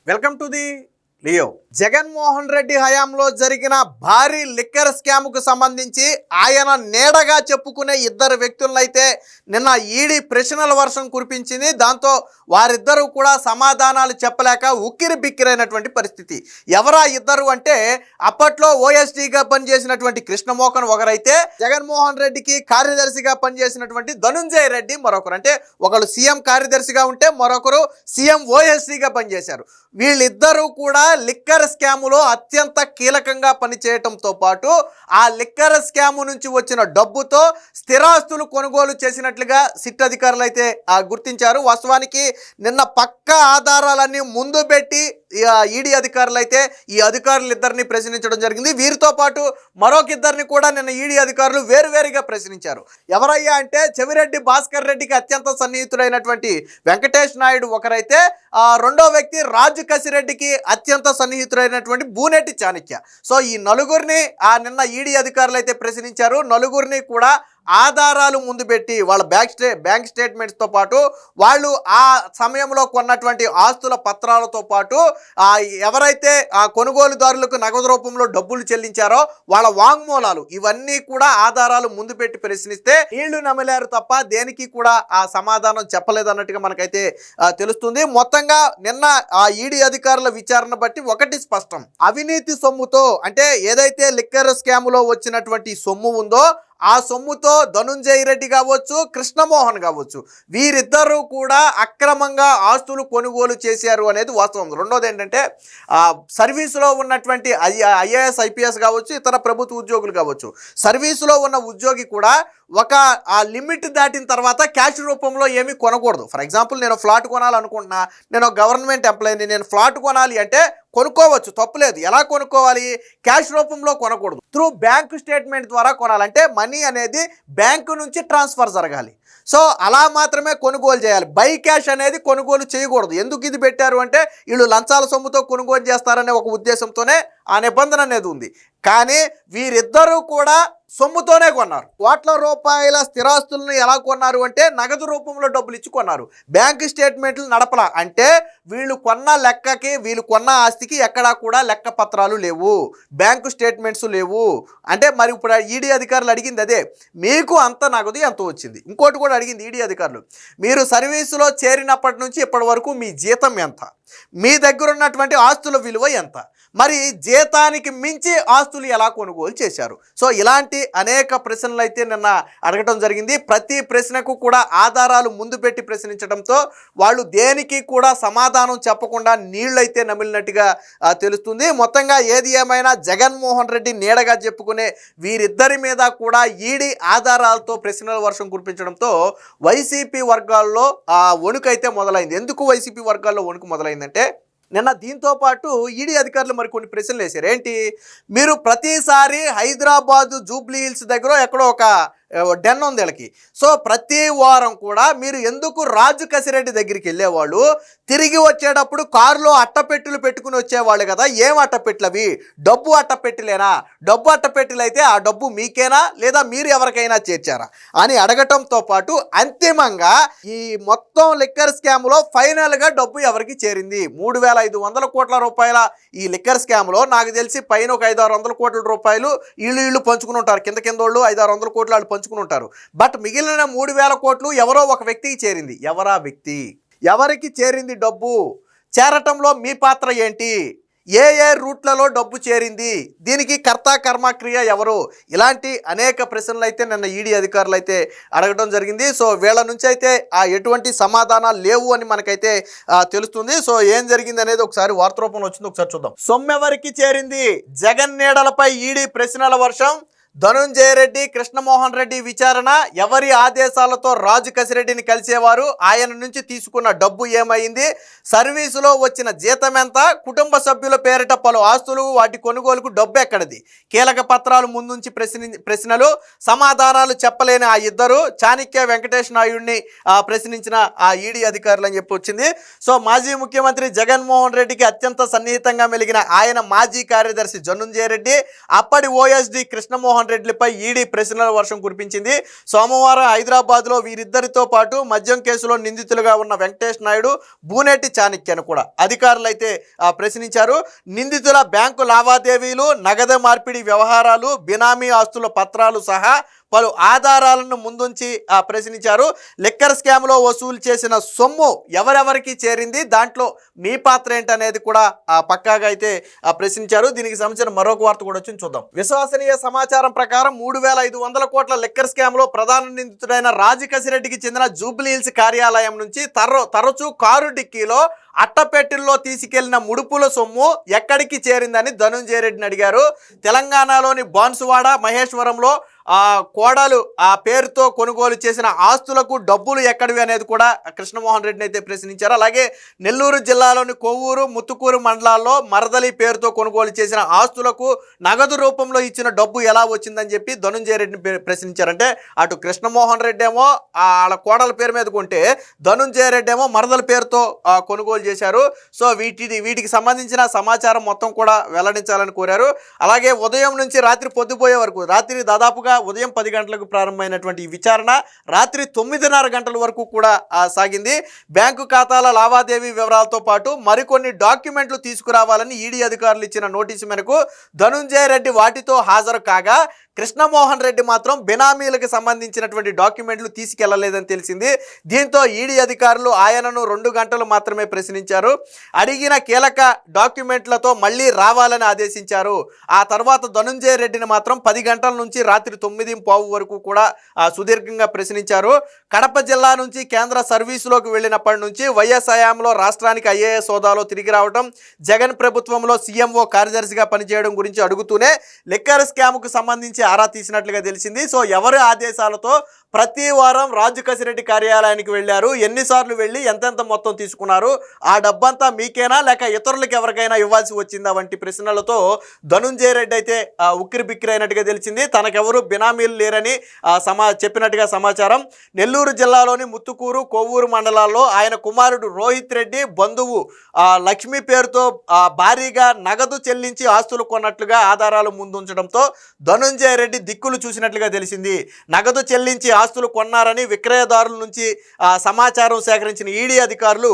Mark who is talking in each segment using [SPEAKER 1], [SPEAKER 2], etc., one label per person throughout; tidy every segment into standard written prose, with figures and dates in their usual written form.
[SPEAKER 1] Welcome to the Leo. Jaganmohan Reddy హయాంలో జరిగిన భారీ లిక్కర్ స్కామ్కు సంబంధించి ఆయన నీడగా చెప్పుకునే ఇద్దరు వ్యక్తులనైతే నిన్న ఈడీ ప్రశ్నల వర్షం కురిపించింది. దాంతో వారిద్దరూ కూడా సమాధానాలు చెప్పలేక ఉక్కిరి బిక్కిరైనటువంటి పరిస్థితి. ఎవరా ఇద్దరు అంటే అప్పట్లో ఓఎస్డీగా పనిచేసినటువంటి కృష్ణమోహన్ ఒకరైతే, జగన్మోహన్ రెడ్డికి కార్యదర్శిగా పనిచేసినటువంటి ధనుంజయ రెడ్డి మరొకరు. అంటే ఒకరు సీఎం కార్యదర్శిగా ఉంటే మరొకరు సీఎం ఓఎస్డీగా పనిచేశారు. వీళ్ళిద్దరూ కూడా లిక్కర్ స్కాములో అత్యంత కీలకంగా పనిచేయటంతో పాటు ఆ లిక్కర్ స్కాము నుంచి వచ్చిన డబ్బుతో స్థిరాస్తులు కొనుగోలు చేసినట్లుగా సిట్ అధికారులు అయితే గుర్తించారు. వాస్తవానికి నిన్న పక్కా ఆధారాలన్నీ ముందు పెట్టి ఈడీ అధికారులు అయితే ఈ అధికారులు ఇద్దరిని ప్రశ్నించడం జరిగింది. వీరితో పాటు మరొక ఇద్దరిని కూడా నిన్న ఈడీ అధికారులు వేరువేరుగా ప్రశ్నించారు. ఎవరయ్యా అంటే చెవిరెడ్డి భాస్కర్ రెడ్డికి అత్యంత సన్నిహితుడైనటువంటి వెంకటేష్ నాయుడు ఒకరైతే, రెండో వ్యక్తి రాజు కసిరెడ్డికి అత్యంత సన్నిహితుడైనటువంటి బూనెట్టి చాణక్య. సో ఈ నలుగురిని నిన్న ఈడీ అధికారులు అయితే ప్రశ్నించారు. నలుగురిని కూడా ఆధారాలు ముందు పెట్టి వాళ్ళ బ్యాంక్ స్టేట్మెంట్స్తో పాటు వాళ్ళు ఆ సమయంలో కొన్నటువంటి ఆస్తుల పత్రాలతో పాటు ఎవరైతే ఆ కొనుగోలుదారులకు నగదు రూపంలో డబ్బులు చెల్లించారో వాళ్ళ వాంగ్మూలాలు ఇవన్నీ కూడా ఆధారాలు ముందు పెట్టి ప్రశ్నిస్తే వీళ్ళు నమ్మలేరు తప్ప దేనికి కూడా ఆ సమాధానం చెప్పలేదన్నట్టుగా మనకైతే తెలుస్తుంది. మొత్తంగా నిన్న ఆ ఈడీ అధికారుల విచారణ బట్టి ఒకటి స్పష్టం, అవినీతి సొమ్ముతో అంటే ఏదైతే లిక్కర్ స్కాములో వచ్చినటువంటి సొమ్ము ఉందో ఆ సొమ్ముతో ధనుంజయ రెడ్డి కావచ్చు, కృష్ణమోహన్ కావచ్చు, వీరిద్దరూ కూడా అక్రమంగా ఆస్తులు కొనుగోలు చేశారు అనేది వాస్తవం. రెండోది ఏంటంటే సర్వీసులో ఉన్నటువంటి ఐఏఎస్ ఐపీఎస్ కావచ్చు, ఇతర ప్రభుత్వ ఉద్యోగులు కావచ్చు, సర్వీసులో ఉన్న ఉద్యోగి కూడా ఒక లిమిట్ దాటిన తర్వాత క్యాష్ రూపంలో ఏమీ కొనకూడదు. ఫర్ ఎగ్జాంపుల్ నేను ఫ్లాట్ కొనాలనుకుంటున్నా, నేను గవర్నమెంట్ ఎంప్లాయీని, నేను ఫ్లాట్ కొనాలి అంటే కొనుక్కోవచ్చు, తప్పులేదు. ఎలా కొనుక్కోవాలి? క్యాష్ రూపంలో కొనకూడదు, త్రూ బ్యాంకు స్టేట్మెంట్ ద్వారా కొనాలంటే మనీ అనేది బ్యాంకు నుంచి ట్రాన్స్ఫర్ జరగాలి. సో అలా మాత్రమే కొనుగోలు చేయాలి. బై క్యాష్ అనేది కొనుగోలు చేయకూడదు. ఎందుకు ఇది పెట్టారు అంటే వీళ్ళు లంచాల సొమ్ముతో కొనుగోలు చేస్తారనే ఒక ఉద్దేశంతోనే ఆ నిబంధన అనేది ఉంది. కానీ వీరిద్దరూ కూడా సొమ్ముతోనే కొన్నారు. కోట్ల రూపాయల స్థిరాస్తులను ఎలా కొన్నారు అంటే నగదు రూపంలో డబ్బులు ఇచ్చి కొన్నారు. బ్యాంక్ స్టేట్మెంట్లు నడపలా. అంటే వీళ్ళు కొన్న లెక్కకి, వీళ్ళు కొన్న ఆస్తికి ఎక్కడా కూడా లెక్క పత్రాలు లేవు, బ్యాంకు స్టేట్మెంట్స్ లేవు. అంటే మరి ఇప్పుడు ఈడీ అధికారులు అడిగింది అదే, మీకు అంత నగదు ఎంత వచ్చింది. ఇంకోటి కూడా అడిగింది ఈడీ అధికారులు, మీరు సర్వీసులో చేరినప్పటి నుంచి ఇప్పటి వరకు మీ జీతం ఎంత, మీ దగ్గర ఉన్నటువంటి ఆస్తుల విలువ ఎంత, మరి జీతానికి మించి ఆస్తులు ఎలా కొనుగోలు చేశారు. సో ఇలాంటి అనేక ప్రశ్నలు అయితే నిన్న అడగటం జరిగింది. ప్రతి ప్రశ్నకు కూడా ఆధారాలు ముందు పెట్టి ప్రశ్నించడంతో వాళ్ళు దేనికి కూడా సమాధానం చెప్పకుండా నీళ్ళైతే నమిలినట్టుగా తెలుస్తుంది. మొత్తంగా ఏది ఏమైనా జగన్మోహన్ రెడ్డి నీడగా చెప్పుకునే వీరిద్దరి మీద కూడా ఈడీ ఆధారాలతో ప్రశ్నల వర్షం కురిపించడంతో వైసీపీ వర్గాల్లో వణుకైతే మొదలైంది. ఎందుకు వైసీపీ వర్గాల్లో వణుకు మొదలైందంటే నిన్న దీంతో పాటు ఈడీ అధికారులు మరి కొన్ని ప్రశ్నలు వేశారు. ఏంటి, మీరు ప్రతిసారి హైదరాబాదు జూబ్లీ హిల్స్ దగ్గర ఎక్కడో ఒక డెన్ ఉంది వీళ్ళకి. సో ప్రతి వారం కూడా మీరు ఎందుకు రాజు కసిరెడ్డి దగ్గరికి వెళ్ళేవాళ్ళు, తిరిగి వచ్చేటప్పుడు కారులో అట్టపెట్టులు పెట్టుకుని వచ్చేవాళ్ళు కదా, ఏం అట్టపెట్లు అవి? డబ్బు అట్టపెట్టులేనా? డబ్బు అట్టపెట్టులు అయితే ఆ డబ్బు మీకేనా లేదా మీరు ఎవరికైనా చేర్చారా అని అడగటంతో పాటు అంతిమంగా ఈ మొత్తం లిక్కర్ స్కామ్లో ఫైనల్గా డబ్బు ఎవరికి చేరింది? 3,500 కోట్ల రూపాయల ఈ లిక్కర్ స్కామ్లో నాకు తెలిసి పైన ఒక 500-600 కోట్ల రూపాయలు వీళ్ళు పంచుకుని ఉంటారు. కింద వాళ్ళు 500-600 కోట్లు వాళ్ళు పంచుకుని ఉంటారు. బట్ మిగిలిన 3,000 కోట్లు ఎవరో ఒక వ్యక్తికి చేరింది. ఎవరా వ్యక్తి? ఎవరికి చేరింది డబ్బు? చేరటంలో మీ పాత్ర ఏంటి? ఏ రూట్లలో డబ్బు చేరింది? దీనికి కర్త కర్మక్రియ ఎవరు? ఇలాంటి అనేక ప్రశ్నలు అయితే నిన్న ఈడీ అధికారులు అయితే అడగడం జరిగింది. సో వీళ్ళ నుంచి అయితే ఎటువంటి సమాధానాలు లేవు అని మనకైతే తెలుస్తుంది. సో ఏం జరిగింది అనేది ఒకసారి వార్త రూపంలో వచ్చింది, ఒకసారి చూద్దాం. సొమ్మెవరికి చేరింది? జగన్ నీడలపై ఈడీ ప్రశ్నల వర్షం. ధనుంజయ రెడ్డి, కృష్ణమోహన్ రెడ్డి విచారణ. ఎవరి ఆదేశాలతో రాజు కసిరెడ్డిని కలిసేవారు? ఆయన నుంచి తీసుకున్న డబ్బు ఏమైంది? సర్వీసులో వచ్చిన జీతం ఎంత? కుటుంబ సభ్యుల పేరిట పలు ఆస్తులు, వాటి కొనుగోలుకు డబ్బు ఎక్కడిది? కీలక పత్రాలు ముందుంచి ప్రశ్నలు, సమాధానాలు చెప్పలేని ఆ ఇద్దరు చాణక్య వెంకటేష్ నాయుడిని ప్రశ్నించిన ఆ ఈడీ అధికారులు అని చెప్పి వచ్చింది. సో మాజీ ముఖ్యమంత్రి జగన్మోహన్ రెడ్డికి అత్యంత సన్నిహితంగా మెలిగిన ఆయన మాజీ కార్యదర్శి ధనుంజయ రెడ్డి, అప్పటి ఓఎస్డీ కృష్ణమోహన్ జగన్మోహన్ రెడ్డిపై ఈడీ ప్రశ్నల వర్షం కురిపించింది. సోమవారం హైదరాబాద్లో వీరిద్దరితో పాటు మద్యం కేసులో నిందితులుగా ఉన్న వెంకటేష్ నాయుడు, బూనేటి చాణక్యను కూడా అధికారులు అయితే ప్రశ్నించారు. నిందితుల బ్యాంకు లావాదేవీలు, నగదు మార్పిడి వ్యవహారాలు, బినామీ ఆస్తుల పత్రాలు సహా పలు ఆధారాలను ముందుంచి ప్రశ్నించారు. లిక్కర్ స్కామ్లో వసూలు చేసిన సొమ్ము ఎవరెవరికి చేరింది, దాంట్లో మీ పాత్ర ఏంటనేది కూడా పక్కాగా అయితే ప్రశ్నించారు. దీనికి సంబంధించిన మరొక వార్త కూడా వచ్చి చూద్దాం. విశ్వసనీయ సమాచారం ప్రకారం 3,500 కోట్ల లిక్కర్ స్కామ్లో ప్రధాన నిందితుడైన రాజకసిరెడ్డికి చెందిన జూబ్లీ హిల్స్ కార్యాలయం నుంచి తరచూ కారు డిక్కీలో అట్టపెట్టెల్లో తీసుకెళ్లిన ముడుపుల సొమ్ము ఎక్కడికి చేరిందని ధనుంజయ రెడ్డిని అడిగారు. తెలంగాణలోని బాన్సువాడ, మహేశ్వరంలో కోడలు పేరుతో కొనుగోలు చేసిన ఆస్తులకు డబ్బులు ఎక్కడివి అనేది కూడా కృష్ణమోహన్ రెడ్డిని అయితే ప్రశ్నించారు. అలాగే నెల్లూరు జిల్లాలోని కొవ్వూరు, ముత్తుకూరు మండలాల్లో మరదలి పేరుతో కొనుగోలు చేసిన ఆస్తులకు నగదు రూపంలో ఇచ్చిన డబ్బు ఎలా వచ్చిందని చెప్పి ధనుంజయ రెడ్డిని ప్రశ్నించారంటే అటు కృష్ణమోహన్ రెడ్డి ఏమో వాళ్ళ కోడల పేరు మీద కొంటే ధనుంజయ రెడ్డి ఏమో మరదల పేరుతో కొనుగోలు చేశారు. సో వీటికి సంబంధించిన సమాచారం మొత్తం కూడా వెల్లడించాలని కోరారు. అలాగే ఉదయం నుంచి రాత్రి పొద్దుపోయే వరకు, రాత్రి దాదాపుగా ఉదయం 10 గంటలకు ప్రారంభమైనటువంటి ఈ విచారణ రాత్రి 9:30 గంటల వరకు కూడా సాగింది. బ్యాంకు ఖాతాల లావాదేవీ వివరాలతో పాటు మరికొన్ని డాక్యుమెంట్లు తీసుకురావాలని ఈడీ అధికారులు ఇచ్చిన నోటీసు మేరకు ధనుంజయ రెడ్డి వాటితో హాజరు కాగా కృష్ణమోహన్ రెడ్డి మాత్రం బినామీలకు సంబంధించినటువంటి డాక్యుమెంట్లు తీసుకెళ్లలేదని తెలిసింది. దీంతో ఈడీ అధికారులు ఆయనను 2 గంటలు మాత్రమే ప్రశ్నించారు. అడిగిన కీలక డాక్యుమెంట్లతో మళ్ళీ రావాలని ఆదేశించారు. ఆ తర్వాత ధనుంజయ రెడ్డిని మాత్రం 10 గంటల నుంచి రాత్రి 9:15 వరకు కూడా సుదీర్ఘంగా ప్రశ్నించారు. కడప జిల్లా నుంచి కేంద్ర సర్వీసులోకి వెళ్ళినప్పటి నుంచి వైఎస్ హయాంలో రాష్ట్రానికి ఐఏఎస్ హోదాలో తిరిగి రావడం, జగన్ ప్రభుత్వంలో సీఎంఓ కార్యదర్శిగా పనిచేయడం గురించి అడుగుతూనే లిక్కర్ స్కామ్కు సంబంధించి ఆరా తీసినట్లుగా తెలిసింది. సో ఎవరి ఆదేశాలతో ప్రతి వారం రాజకసిరెడ్డి కార్యాలయానికి వెళ్ళారు, ఎన్నిసార్లు వెళ్ళి ఎంతెంత మొత్తం తీసుకున్నారు, ఆ డబ్బంతా మీకేనా లేక ఇతరులకు ఎవరికైనా ఇవ్వాల్సి వచ్చిందా వంటి ప్రశ్నలతో ధనుంజయ రెడ్డి అయితే ఉక్కిరి బిక్కిరి అయినట్టుగా తెలిసింది. తనకెవరు బినామీలు లేరని చెప్పినట్టుగా సమాచారం. నెల్లూరు జిల్లాలోని ముత్తుకూరు, కొవ్వూరు మండలాల్లో ఆయన కుమారుడు రోహిత్ రెడ్డి బంధువు లక్ష్మి పేరుతో భారీగా నగదు చెల్లించి ఆస్తులు కొన్నట్లుగా ఆధారాలు ముందుంచడంతో ధనుంజయ రెడ్డి దిక్కులు చూసినట్లుగా తెలిసింది. నగదు చెల్లించి ఆస్తులు కొన్నారని విక్రయదారుల నుంచి సమాచారం సేకరించిన ఈడీ అధికారులు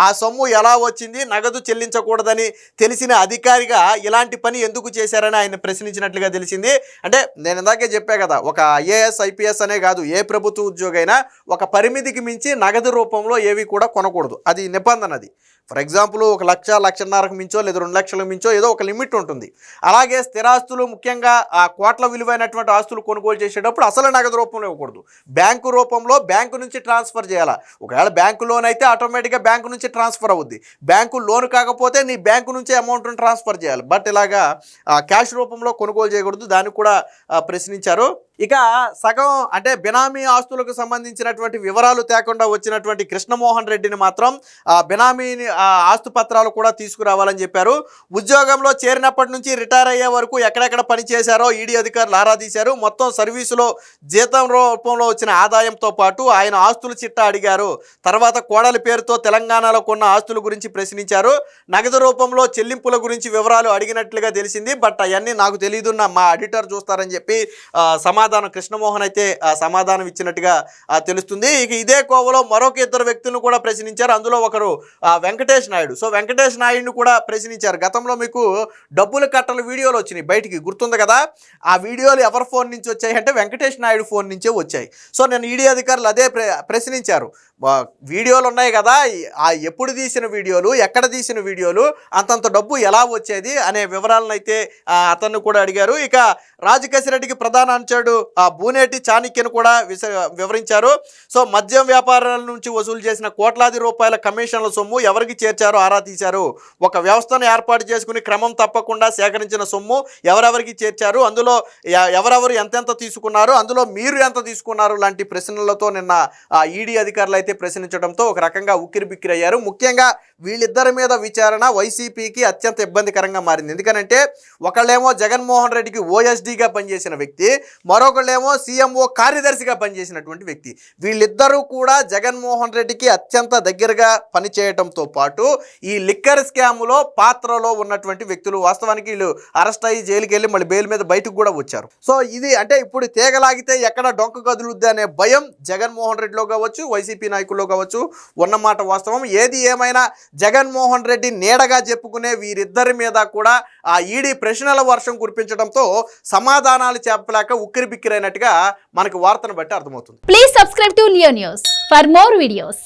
[SPEAKER 1] ఆ సొమ్ము ఎలా వచ్చింది, నగదు చెల్లించకూడదని తెలిసిన అధికారిగా ఇలాంటి పని ఎందుకు చేశారని ఆయన ప్రశ్నించినట్లుగా తెలిసింది. అంటే నేను ఇందాకే చెప్పా కదా, ఒక ఐఏఎస్ ఐపీఎస్ అనే కాదు, ఏ ప్రభుత్వ ఉద్యోగి అయినా ఒక పరిమితికి మించి నగదు రూపంలో ఏవి కూడా కొనకూడదు. అది నిబంధన. అది ఫర్ ఎగ్జాంపుల్ 1 లక్ష, 1,50,000కు మించో లేదా 2 లక్షలకు మించో ఏదో ఒక లిమిట్ ఉంటుంది. అలాగే స్థిరాస్తులు, ముఖ్యంగా కోట్ల విలువైనటువంటి ఆస్తులు కొనుగోలు చేసేటప్పుడు అసలు నగదు రూపంలో ఇవ్వకూడదు, బ్యాంకు రూపంలో బ్యాంకు నుంచి ట్రాన్స్ఫర్ చేయాలి. ఒకవేళ బ్యాంకు లోన్ అయితే ఆటోమేటిక్గా బ్యాంకు నుంచి ట్రాన్స్ఫర్ అవుద్ది, బ్యాంకు లోన్ కాకపోతే నీ బ్యాంకు నుంచే అమౌంట్ని ట్రాన్స్ఫర్ చేయాలి. బట్ ఇలాగా క్యాష్ రూపంలో కొనుగోలు చేయకూడదు, దాన్ని కూడా ప్రశ్నించారు. ఇక సగం అంటే బినామీ ఆస్తులకు సంబంధించినటువంటి వివరాలు తేకుండా వచ్చినటువంటి కృష్ణమోహన్ రెడ్డిని మాత్రం బినామీ ఆస్తుపత్రాలు కూడా తీసుకురావాలని చెప్పారు. ఉద్యోగంలో చేరినప్పటి నుంచి రిటైర్ అయ్యే వరకు ఎక్కడెక్కడ పనిచేశారో ఈడీ అధికారులు ఆరా తీశారు. మొత్తం సర్వీసులో జీతం రూపంలో వచ్చిన ఆదాయంతో పాటు ఆయన ఆస్తుల చిట్టా అడిగారు. తర్వాత కోడలి పేరుతో తెలంగాణలో కొన్న ఆస్తుల గురించి ప్రశ్నించారు. నగదు రూపంలో చెల్లింపుల గురించి వివరాలు అడిగినట్లుగా తెలిసింది. బట్ అవన్నీ నాకు తెలియదు, మా ఆడిటర్ చూస్తారని చెప్పి కృష్ణమోహన్ అయితే సమాధానం ఇచ్చినట్టుగా తెలుస్తుంది. ఇక ఇదే కోవలో మరొక 2 వ్యక్తులను కూడా ప్రశ్నించారు. అందులో ఒకరు వెంకటేష్ నాయుడు. సో వెంకటేష్ నాయుడును కూడా ప్రశ్నించారు. గతంలో మీకు డబ్బులు కట్టల వీడియోలు వచ్చినాయి బయటికి, గుర్తుంది కదా? ఆ వీడియోలు ఎవరి ఫోన్ నుంచి వచ్చాయి అంటే వెంకటేష్ నాయుడు ఫోన్ నుంచే వచ్చాయి. సో నేను ఈడీ అధికారులు అదే ప్రశ్నించారు. వీడియోలు ఉన్నాయి కదా, ఎప్పుడు తీసిన వీడియోలు, ఎక్కడ తీసిన వీడియోలు, అంతంత డబ్బు ఎలా వచ్చేది అనే వివరాలను అయితే అతన్ని కూడా అడిగారు. ఇక రాజకసిరెడ్డికి ప్రధాన అనుచరుడు బూనేటి చాణక్యను కూడా వివరించారు. సో మద్యం వ్యాపారాల నుంచి వసూలు చేసిన కోట్లాది రూపాయల కమిషన్ల సొమ్ము ఎవరికి చేర్చారో ఆరా తీశారు. ఒక వ్యవస్థను ఏర్పాటు చేసుకుని క్రమం తప్పకుండా సేకరించిన సొమ్ము ఎవరెవరికి చేర్చారు, అందులో ఎవరెవరు ఎంతెంత తీసుకున్నారు, అందులో మీరు ఎంత తీసుకున్నారు లాంటి ప్రశ్నలతో నిన్న ఈడీ అధికారులు అయితే ప్రశ్నించడంతో ఒక రకంగా ఉక్కిరి బిక్కిరి అయ్యారు. ముఖ్యంగా వీళ్ళిద్దరి మీద విచారణ వైసీపీకి అత్యంత ఇబ్బందికరంగా మారింది. ఎందుకనంటే ఒకళ్ళేమో జగన్మోహన్ రెడ్డికి ఓఎస్డీగా పనిచేసిన వ్యక్తి, మరో మరొకళ్ళేమో సీఎంఓ కార్యదర్శిగా పనిచేసినటువంటి వ్యక్తి. వీళ్ళిద్దరూ కూడా జగన్మోహన్ రెడ్డికి అత్యంత దగ్గరగా పనిచేయడంతో పాటు ఈ లిక్కర్ స్కామ్లో పాత్రలో ఉన్నటువంటి వ్యక్తులు. వాస్తవానికి వీళ్ళు అరెస్ట్ అయ్యి జైలుకి వెళ్ళి మళ్ళీ బెయిల్ మీద బయటకు కూడా వచ్చారు. సో ఇది అంటే ఇప్పుడు తీగలాగితే ఎక్కడ డొంక కదులుద్ది అనే భయం జగన్మోహన్ రెడ్డిలో కావచ్చు, వైసీపీ నాయకుల్లో కావచ్చు ఉన్నమాట వాస్తవం. ఏది ఏమైనా జగన్మోహన్ రెడ్డి నీడగా చెప్పుకునే వీరిద్దరి మీద కూడా ఆ ఈడీ ప్రశ్నల వర్షం కురిపించడంతో సమాధానాలు చెప్పలేక ఉక్కిరి బిక్కిరైనట్టుగా మనకు వార్తను బట్టి అర్థమవుతుంది.
[SPEAKER 2] Please subscribe to Leo news for more videos.